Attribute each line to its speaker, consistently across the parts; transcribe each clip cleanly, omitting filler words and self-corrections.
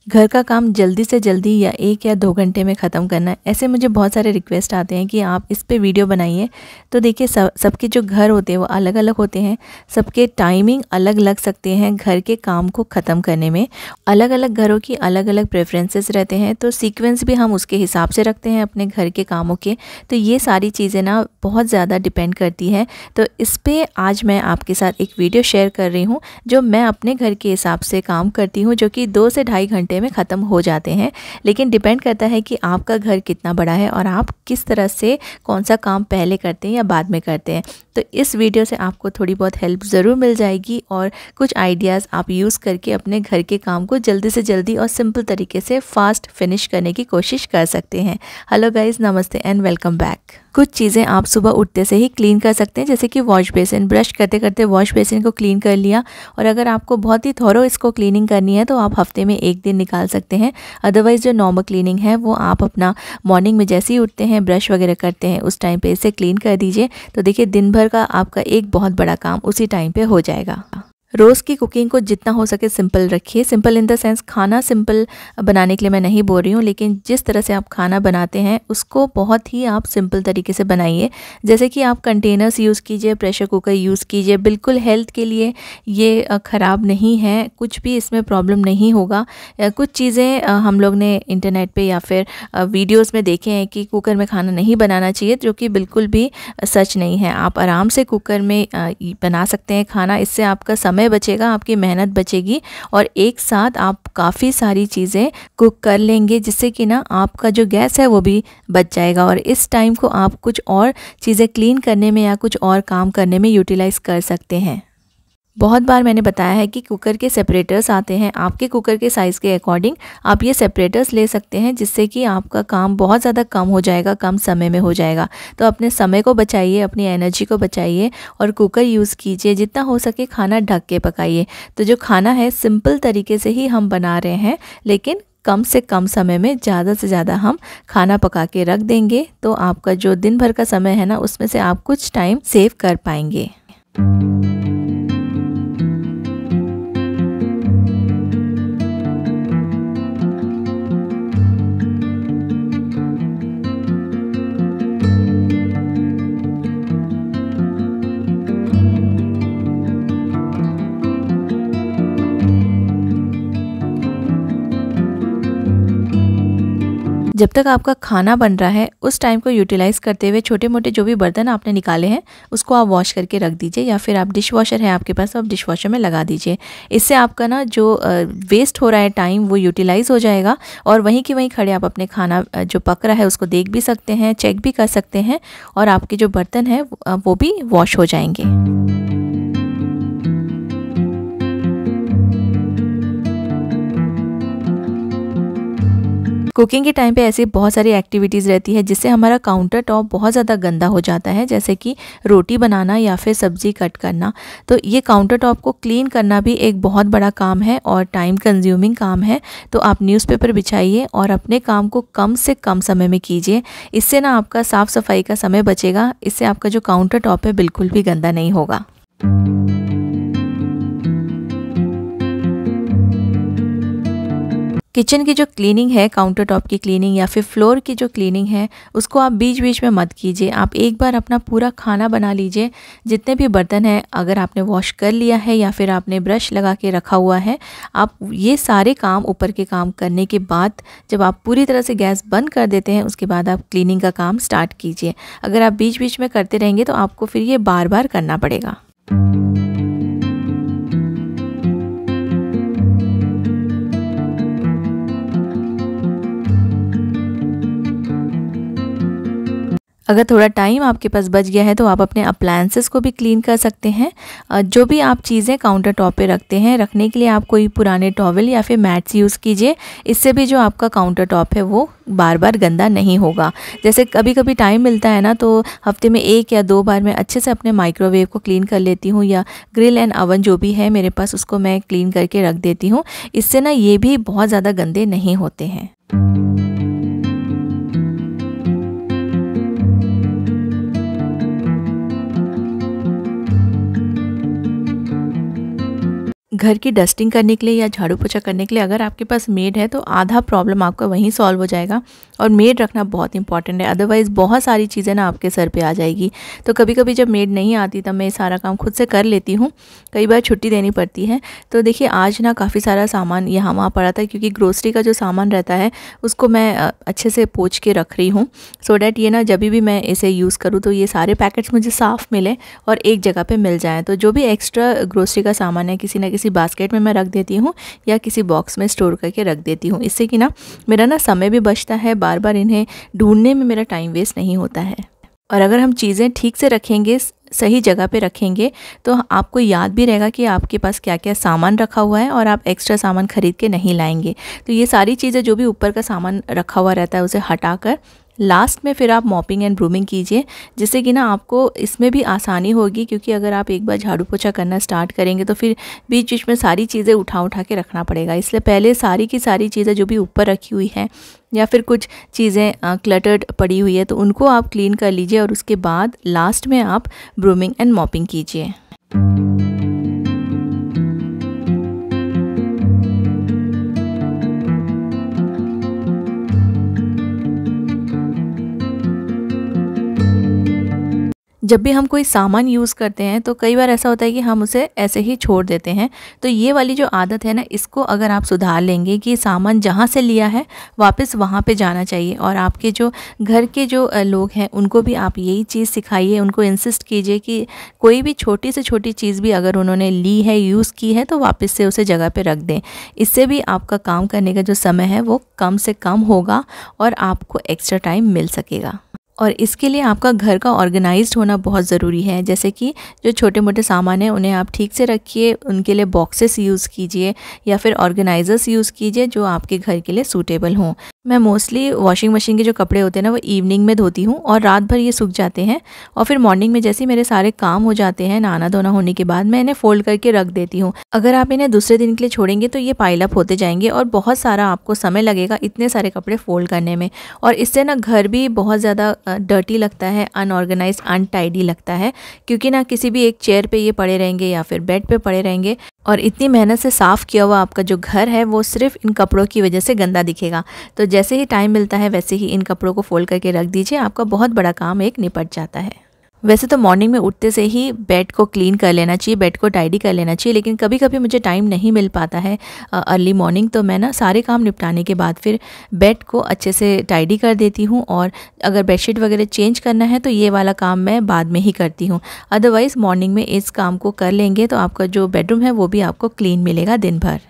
Speaker 1: घर का काम जल्दी से जल्दी या 1 या 2 घंटे में ख़त्म करना है, ऐसे मुझे बहुत सारे रिक्वेस्ट आते हैं कि आप इस पे वीडियो बनाइए। तो देखिए सबके जो घर होते हैं वो अलग अलग होते हैं, सबके टाइमिंग अलग लग सकते हैं घर के काम को ख़त्म करने में। अलग अलग घरों की अलग अलग प्रेफरेंसेस रहते हैं, तो सीक्वेंस भी हम उसके हिसाब से रखते हैं अपने घर के कामों के। तो ये सारी चीज़ें ना बहुत ज़्यादा डिपेंड करती है। तो इस पर आज मैं आपके साथ एक वीडियो शेयर कर रही हूँ जो मैं अपने घर के हिसाब से काम करती हूँ, जो कि 2 से ढाई घंटे में ख़त्म हो जाते हैं। लेकिन डिपेंड करता है कि आपका घर कितना बड़ा है और आप किस तरह से कौन सा काम पहले करते हैं या बाद में करते हैं। तो इस वीडियो से आपको थोड़ी बहुत हेल्प ज़रूर मिल जाएगी और कुछ आइडियाज़ आप यूज़ करके अपने घर के काम को जल्दी से जल्दी और सिंपल तरीके से फास्ट फिनिश करने की कोशिश कर सकते हैं। हेलो गाइज़, नमस्ते एंड वेलकम बैक। कुछ चीज़ें आप सुबह उठते से ही क्लीन कर सकते हैं, जैसे कि वॉश बेसिन। ब्रश करते करते वॉश बेसिन को क्लीन कर लिया। और अगर आपको बहुत ही थॉरो इसको क्लीनिंग करनी है तो आप हफ्ते में 1 दिन निकाल सकते हैं। अदरवाइज़ जो नॉर्मल क्लीनिंग है वो आप अपना मॉर्निंग में जैसे ही उठते हैं, ब्रश वगैरह करते हैं, उस टाइम पे इसे क्लीन कर दीजिए। तो देखिए दिन भर का आपका एक बहुत बड़ा काम उसी टाइम पे हो जाएगा। रोज़ की कुकिंग को जितना हो सके सिंपल रखिए। सिंपल इन द सेंस खाना सिंपल बनाने के लिए मैं नहीं बोल रही हूँ, लेकिन जिस तरह से आप खाना बनाते हैं उसको बहुत ही आप सिंपल तरीके से बनाइए। जैसे कि आप कंटेनर्स यूज़ कीजिए, प्रेशर कुकर यूज़ कीजिए। बिल्कुल हेल्थ के लिए ये ख़राब नहीं है, कुछ भी इसमें प्रॉब्लम नहीं होगा। कुछ चीज़ें हम लोग ने इंटरनेट पे या फिर वीडियोज़ में देखे हैं कि कुकर में खाना नहीं बनाना चाहिए, जो कि बिल्कुल भी सच नहीं है। आप आराम से कुकर में बना सकते हैं खाना। इससे आपका समय बचेगा, आपकी मेहनत बचेगी और एक साथ आप काफ़ी सारी चीज़ें कुक कर लेंगे, जिससे कि ना आपका जो गैस है वो भी बच जाएगा और इस टाइम को आप कुछ और चीज़ें क्लीन करने में या कुछ और काम करने में यूटिलाइज़ कर सकते हैं। बहुत बार मैंने बताया है कि कुकर के सेपरेटर्स आते हैं। आपके कुकर के साइज़ के अकॉर्डिंग आप ये सेपरेटर्स ले सकते हैं, जिससे कि आपका काम बहुत ज़्यादा कम हो जाएगा, कम समय में हो जाएगा। तो अपने समय को बचाइए, अपनी एनर्जी को बचाइए और कुकर यूज़ कीजिए। जितना हो सके खाना ढक के पकाइए। तो जो खाना है सिंपल तरीके से ही हम बना रहे हैं, लेकिन कम से कम समय में ज़्यादा से ज़्यादा हम खाना पका के रख देंगे, तो आपका जो दिन भर का समय है ना, उसमें से आप कुछ टाइम सेव कर पाएंगे। जब तक आपका खाना बन रहा है उस टाइम को यूटिलाइज़ करते हुए छोटे मोटे जो भी बर्तन आपने निकाले हैं उसको आप वॉश करके रख दीजिए, या फिर आप डिश वॉशर है आपके पास तो आप डिश वॉशर में लगा दीजिए। इससे आपका ना जो वेस्ट हो रहा है टाइम वो यूटिलाइज़ हो जाएगा और वहीं की वहीं खड़े आप अपने खाना जो पक रहा है उसको देख भी सकते हैं, चेक भी कर सकते हैं और आपके जो बर्तन हैं वो भी वॉश हो जाएंगे। कुकिंग के टाइम पे ऐसी बहुत सारी एक्टिविटीज़ रहती है जिससे हमारा काउंटर टॉप बहुत ज़्यादा गंदा हो जाता है, जैसे कि रोटी बनाना या फिर सब्ज़ी कट करना। तो ये काउंटर टॉप को क्लीन करना भी एक बहुत बड़ा काम है और टाइम कंज्यूमिंग काम है। तो आप न्यूज़पेपर बिछाइए और अपने काम को कम से कम समय में कीजिए। इससे ना आपका साफ़ सफाई का समय बचेगा, इससे आपका जो काउंटर टॉप है बिल्कुल भी गंदा नहीं होगा। किचन की जो क्लीनिंग है, काउंटर टॉप की क्लीनिंग या फिर फ्लोर की जो क्लीनिंग है, उसको आप बीच बीच में मत कीजिए। आप एक बार अपना पूरा खाना बना लीजिए। जितने भी बर्तन हैं अगर आपने वॉश कर लिया है या फिर आपने ब्रश लगा के रखा हुआ है, आप ये सारे काम ऊपर के काम करने के बाद जब आप पूरी तरह से गैस बंद कर देते हैं उसके बाद आप क्लीनिंग का काम स्टार्ट कीजिए। अगर आप बीच बीच में करते रहेंगे तो आपको फिर ये बार बार करना पड़ेगा। अगर थोड़ा टाइम आपके पास बच गया है तो आप अपने अप्लायंसेस को भी क्लीन कर सकते हैं। जो भी आप चीज़ें काउंटर टॉप पे रखते हैं, रखने के लिए आप कोई पुराने टॉवल या फिर मैट्स यूज़ कीजिए। इससे भी जो आपका काउंटर टॉप है वो बार बार गंदा नहीं होगा। जैसे कभी कभी टाइम मिलता है ना, तो हफ्ते में 1 या 2 बार मैं अच्छे से अपने माइक्रोवेव को क्लीन कर लेती हूँ, या ग्रिल एंड अवन जो भी है मेरे पास उसको मैं क्लीन करके रख देती हूँ। इससे ना ये भी बहुत ज़्यादा गंदे नहीं होते हैं। घर की डस्टिंग करने के लिए या झाड़ू पोछा करने के लिए अगर आपके पास मेड है तो आधा प्रॉब्लम आपका वहीं सॉल्व हो जाएगा। और मेड रखना बहुत इंपॉर्टेंट है, अदरवाइज़ बहुत सारी चीज़ें ना आपके सर पे आ जाएगी। तो कभी कभी जब मेड नहीं आती तब मैं सारा काम खुद से कर लेती हूँ, कई बार छुट्टी देनी पड़ती है। तो देखिए आज ना काफ़ी सारा सामान यहाँ वहाँ पड़ा था, क्योंकि ग्रोसरी का जो सामान रहता है उसको मैं अच्छे से पोंछ के रख रही हूँ, सो डैट ये ना जब भी मैं इसे यूज़ करूँ तो ये सारे पैकेट्स मुझे साफ़ मिले और एक जगह पे मिल जाएँ। तो जो भी एक्स्ट्रा ग्रोसरी का सामान है किसी ना किसी बास्केट में मैं रख देती हूँ या किसी बॉक्स में स्टोर करके रख देती हूँ, इससे कि ना मेरा ना समय भी बचता है, बार बार इन्हें ढूंढने में मेरा टाइम वेस्ट नहीं होता है। और अगर हम चीज़ें ठीक से रखेंगे, सही जगह पे रखेंगे, तो आपको याद भी रहेगा कि आपके पास क्या क्या सामान रखा हुआ है और आप एक्स्ट्रा सामान खरीद के नहीं लाएंगे। तो ये सारी चीज़ें जो भी ऊपर का सामान रखा हुआ रहता है उसे हटाकर लास्ट में फिर आप मॉपिंग एंड ब्रूमिंग कीजिए, जिससे कि ना आपको इसमें भी आसानी होगी। क्योंकि अगर आप एक बार झाड़ू पोछा करना स्टार्ट करेंगे तो फिर बीच बीच में सारी चीज़ें उठा के रखना पड़ेगा। इसलिए पहले सारी की सारी चीज़ें जो भी ऊपर रखी हुई हैं या फिर कुछ चीज़ें क्लटर्ड पड़ी हुई है तो उनको आप क्लीन कर लीजिए और उसके बाद लास्ट में आप ब्रूमिंग एंड मॉपिंग कीजिए। जब भी हम कोई सामान यूज़ करते हैं तो कई बार ऐसा होता है कि हम उसे ऐसे ही छोड़ देते हैं। तो ये वाली जो आदत है ना, इसको अगर आप सुधार लेंगे कि सामान जहाँ से लिया है वापस वहाँ पे जाना चाहिए, और आपके जो घर के जो लोग हैं उनको भी आप यही चीज़ सिखाइए, उनको इंसिस्ट कीजिए कि कोई भी छोटी से छोटी चीज़ भी अगर उन्होंने ली है, यूज़ की है, तो वापस से उसे जगह पर रख दें। इससे भी आपका काम करने का जो समय है वो कम से कम होगा और आपको एक्स्ट्रा टाइम मिल सकेगा। और इसके लिए आपका घर का ऑर्गेनाइज्ड होना बहुत ज़रूरी है। जैसे कि जो छोटे मोटे सामान हैं उन्हें आप ठीक से रखिए, उनके लिए बॉक्सेस यूज़ कीजिए या फिर ऑर्गेनाइज़र्स यूज़ कीजिए जो आपके घर के लिए सूटेबल हों। मैं मोस्टली वॉशिंग मशीन के जो कपड़े होते हैं ना वो इवनिंग में धोती हूँ और रात भर ये सूख जाते हैं, और फिर मॉर्निंग में जैसे ही मेरे सारे काम हो जाते हैं नहाना धोना होने के बाद मैं इन्हें फोल्ड करके रख देती हूँ। अगर आप इन्हें दूसरे दिन के लिए छोड़ेंगे तो ये पाइल अप होते जाएंगे और बहुत सारा आपको समय लगेगा इतने सारे कपड़े फोल्ड करने में, और इससे ना घर भी बहुत ज़्यादा डर्टी लगता है, अनऑर्गेनाइज्ड अनटाइडी लगता है। क्योंकि ना किसी भी एक चेयर पे ये पड़े रहेंगे या फिर बेड पे पड़े रहेंगे, और इतनी मेहनत से साफ़ किया हुआ आपका जो घर है वो सिर्फ इन कपड़ों की वजह से गंदा दिखेगा। तो जैसे ही टाइम मिलता है वैसे ही इन कपड़ों को फोल्ड करके रख दीजिए, आपका बहुत बड़ा काम एक निपट जाता है। वैसे तो मॉर्निंग में उठते से ही बेड को क्लीन कर लेना चाहिए, बेड को टाइडी कर लेना चाहिए, लेकिन कभी कभी मुझे टाइम नहीं मिल पाता है अर्ली मॉर्निंग, तो मैं ना सारे काम निपटाने के बाद फिर बेड को अच्छे से टाइडी कर देती हूँ। और अगर बेडशीट वगैरह चेंज करना है तो ये वाला काम मैं बाद में ही करती हूँ। अदरवाइज़ मॉर्निंग में इस काम को कर लेंगे तो आपका जो बेडरूम है वो भी आपको क्लीन मिलेगा दिन भर।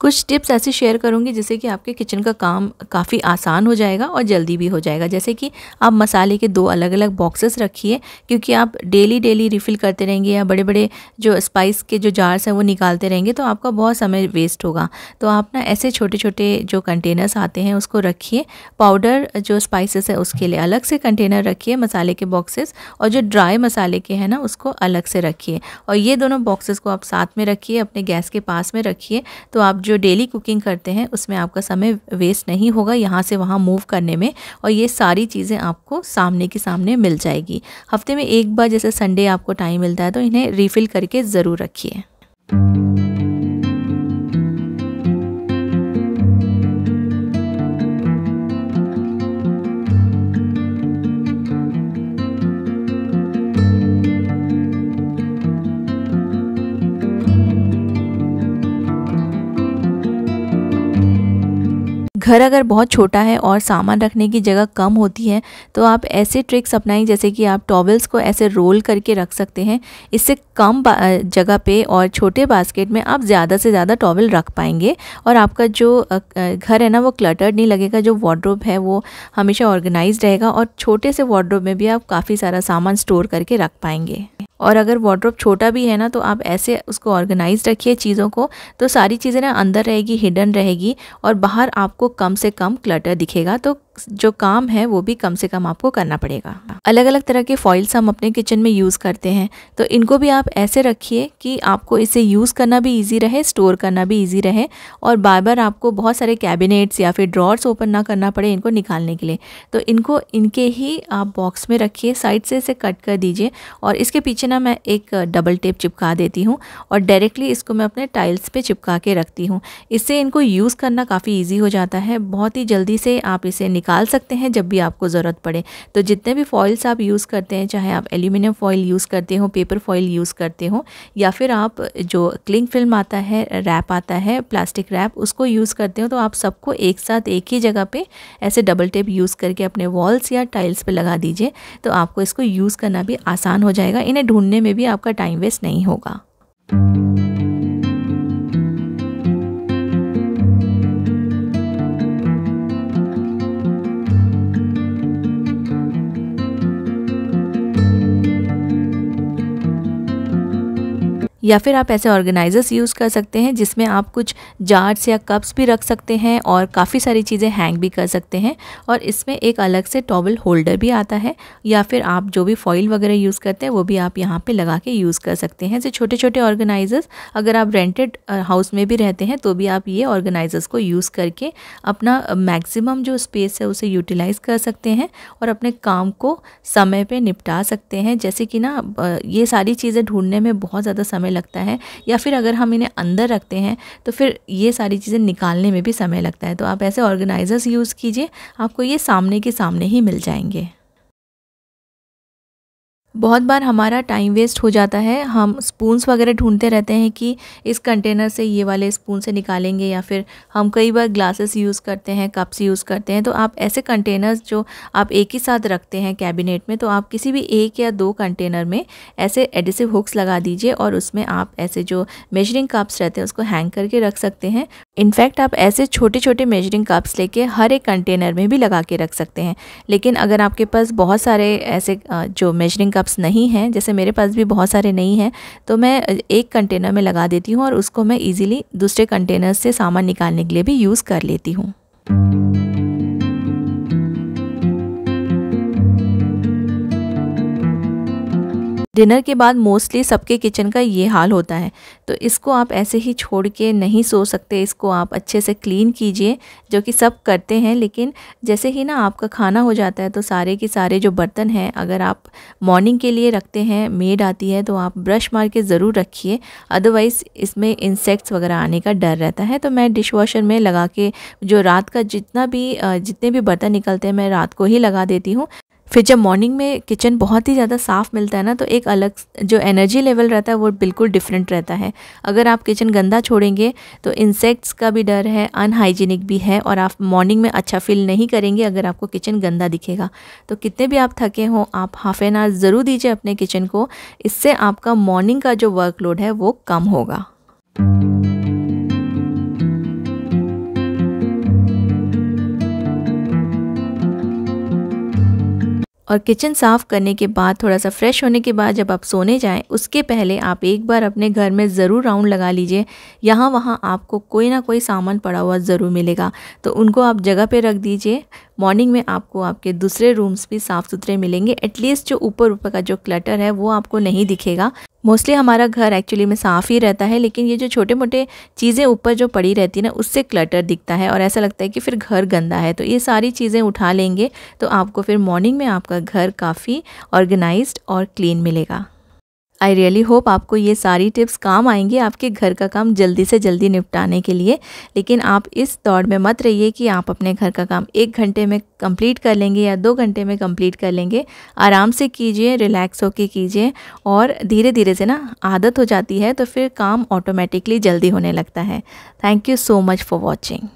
Speaker 1: कुछ टिप्स ऐसी शेयर करूंगी जिससे कि आपके किचन का काम काफ़ी आसान हो जाएगा और जल्दी भी हो जाएगा। जैसे कि आप मसाले के 2 अलग अलग बॉक्सेस रखिए, क्योंकि आप डेली रिफ़िल करते रहेंगे या बड़े बड़े जो स्पाइस के जो जार्स हैं वो निकालते रहेंगे तो आपका बहुत समय वेस्ट होगा। तो आप ना ऐसे छोटे छोटे जो कंटेनर्स आते हैं उसको रखिए। पाउडर जो स्पाइसेस है उसके लिए अलग से कंटेनर रखिए, मसाले के बॉक्सेस, और जो ड्राई मसाले के हैं ना उसको अलग से रखिए। और ये दोनों बॉक्सेस को आप साथ में रखिए, अपने गैस के पास में रखिए। तो आप जो डेली कुकिंग करते हैं उसमें आपका समय वेस्ट नहीं होगा यहाँ से वहाँ मूव करने में, और ये सारी चीज़ें आपको सामने के सामने मिल जाएगी। हफ्ते में एक बार जैसे संडे आपको टाइम मिलता है तो इन्हें रिफ़िल करके ज़रूर रखिए। घर अगर बहुत छोटा है और सामान रखने की जगह कम होती है तो आप ऐसे ट्रिक्स अपनाएं, जैसे कि आप टॉवल्स को ऐसे रोल करके रख सकते हैं। इससे कम जगह पे और छोटे बास्केट में आप ज़्यादा से ज़्यादा टॉवल रख पाएंगे और आपका जो घर है ना वो क्लटर्ड नहीं लगेगा। जो वार्डरोब है वो हमेशा ऑर्गेनाइज्ड रहेगा और छोटे से वार्डरोब में भी आप काफ़ी सारा सामान स्टोर करके रख पाएंगे। और अगर वार्डरोब छोटा भी है ना तो आप ऐसे उसको ऑर्गेनाइज रखिए चीज़ों को, तो सारी चीज़ें ना अंदर रहेगी, हिडन रहेगी और बाहर आपको कम से कम क्लटर दिखेगा। तो जो काम है वो भी कम से कम आपको करना पड़ेगा। अलग अलग तरह के फॉइल्स हम अपने किचन में यूज़ करते हैं, तो इनको भी आप ऐसे रखिए कि आपको इसे यूज़ करना भी ईजी रहे, स्टोर करना भी ईजी रहे और बार बार आपको बहुत सारे कैबिनेट्स या फिर ड्रॉर्स ओपन ना करना पड़े इनको निकालने के लिए। तो इनको इनके ही आप बॉक्स में रखिए, साइड से इसे कट कर दीजिए और इसके पीछे ना मैं एक डबल टेप चिपका देती हूँ और डायरेक्टली इसको मैं अपने टाइल्स पे चिपका के रखती हूँ। इससे इनको यूज़ करना काफ़ी ईजी हो जाता है, बहुत ही जल्दी से आप इसे निकाल सकते हैं जब भी आपको ज़रूरत पड़े। तो जितने भी फॉइल्स आप यूज़ करते हैं, चाहे आप एल्यूमिनियम फॉइल यूज़ करते हो, पेपर फॉइल यूज़ करते हो या फिर आप जो क्लिंग फिल्म आता है, रैप आता है, प्लास्टिक रैप, उसको यूज़ करते हो, तो आप सबको एक साथ एक ही जगह पे ऐसे डबल टेप यूज़ करके अपने वॉल्स या टाइल्स पे लगा दीजिए। तो आपको इसको यूज़ करना भी आसान हो जाएगा, इन्हें ढूंढने में भी आपका टाइम वेस्ट नहीं होगा। या फिर आप ऐसे ऑर्गेनाइजर्स यूज़ कर सकते हैं जिसमें आप कुछ जार्स या कप्स भी रख सकते हैं और काफ़ी सारी चीज़ें हैंग भी कर सकते हैं। और इसमें एक अलग से टॉवल होल्डर भी आता है, या फिर आप जो भी फॉइल वगैरह यूज़ करते हैं वो भी आप यहाँ पे लगा के यूज़ कर सकते हैं। ऐसे छोटे छोटे ऑर्गेनाइजर्स, अगर आप रेंटेड हाउस में भी रहते हैं तो भी आप ये ऑर्गेनाइजर्स को यूज़ करके अपना मैक्सिमम जो स्पेस है उसे यूटिलाइज़ कर सकते हैं और अपने काम को समय पे निपटा सकते हैं। जैसे कि ना ये सारी चीज़ें ढूंढने में बहुत ज़्यादा समय लगता है, या फिर अगर हम इन्हें अंदर रखते हैं तो फिर ये सारी चीज़ें निकालने में भी समय लगता है। तो आप ऐसे ऑर्गेनाइजर्स यूज़ कीजिए, आपको ये सामने के सामने ही मिल जाएंगे। बहुत बार हमारा टाइम वेस्ट हो जाता है, हम स्पून्स वगैरह ढूंढते रहते हैं कि इस कंटेनर से ये वाले स्पून से निकालेंगे, या फिर हम कई बार ग्लासेस यूज़ करते हैं, कप्स यूज़ करते हैं। तो आप ऐसे कंटेनर्स जो आप एक ही साथ रखते हैं कैबिनेट में, तो आप किसी भी एक या दो कंटेनर में ऐसे एडिसिव हुक्स लगा दीजिए और उसमें आप ऐसे जो मेजरिंग कप्स रहते हैं उसको हैंग करके रख सकते हैं। इनफैक्ट आप ऐसे छोटे छोटे मेजरिंग कप्स लेके हर एक कंटेनर में भी लगा के रख सकते हैं। लेकिन अगर आपके पास बहुत सारे ऐसे जो मेजरिंग कप्स नहीं हैं, जैसे मेरे पास भी बहुत सारे नहीं हैं, तो मैं एक कंटेनर में लगा देती हूँ और उसको मैं इजीली दूसरे कंटेनर से सामान निकालने के लिए भी यूज़ कर लेती हूँ। डिनर के बाद मोस्टली सबके किचन का ये हाल होता है, तो इसको आप ऐसे ही छोड़ के नहीं सो सकते। इसको आप अच्छे से क्लीन कीजिए, जो कि सब करते हैं। लेकिन जैसे ही ना आपका खाना हो जाता है तो सारे के सारे जो बर्तन हैं, अगर आप मॉर्निंग के लिए रखते हैं, मेड आती है, तो आप ब्रश मार के ज़रूर रखिए, अदरवाइज़ इसमें इंसेक्ट्स वगैरह आने का डर रहता है। तो मैं डिश वॉशर में लगा के जो रात का जितने भी बर्तन निकलते हैं मैं रात को ही लगा देती हूँ। फिर जब मॉर्निंग में किचन बहुत ही ज़्यादा साफ़ मिलता है ना, तो एक अलग जो एनर्जी लेवल रहता है वो बिल्कुल डिफरेंट रहता है। अगर आप किचन गंदा छोड़ेंगे तो इंसेक्ट्स का भी डर है, अनहाइजीनिक भी है, और आप मॉर्निंग में अच्छा फील नहीं करेंगे अगर आपको किचन गंदा दिखेगा। तो कितने भी आप थके हों, आप हाफ एन आवर ज़रूर दीजिए अपने किचन को, इससे आपका मॉर्निंग का जो वर्कलोड है वो कम होगा। और किचन साफ़ करने के बाद, थोड़ा सा फ्रेश होने के बाद जब आप सोने जाएं, उसके पहले आप एक बार अपने घर में ज़रूर राउंड लगा लीजिए। यहाँ वहाँ आपको कोई ना कोई सामान पड़ा हुआ ज़रूर मिलेगा, तो उनको आप जगह पे रख दीजिए। मॉर्निंग में आपको आपके दूसरे रूम्स भी साफ़ सुथरे मिलेंगे। एटलीस्ट जो ऊपर का जो क्लटर है वो आपको नहीं दिखेगा। मोस्टली हमारा घर एक्चुअली में साफ़ ही रहता है, लेकिन ये जो छोटे मोटे चीज़ें ऊपर जो पड़ी रहती है ना, उससे क्लटर दिखता है और ऐसा लगता है कि फिर घर गंदा है। तो ये सारी चीज़ें उठा लेंगे तो आपको फिर मॉर्निंग में आपका घर काफ़ी ऑर्गेनाइज्ड और क्लीन मिलेगा। आई रियली होप आपको ये सारी टिप्स काम आएंगी आपके घर का काम जल्दी से जल्दी निपटाने के लिए। लेकिन आप इस दौड़ में मत रहिए कि आप अपने घर का काम 1 घंटे में कंप्लीट कर लेंगे या 2 घंटे में कंप्लीट कर लेंगे। आराम से कीजिए, रिलैक्स होके कीजिए, और धीरे धीरे से ना आदत हो जाती है तो फिर काम ऑटोमेटिकली जल्दी होने लगता है। Thank you so much for watching.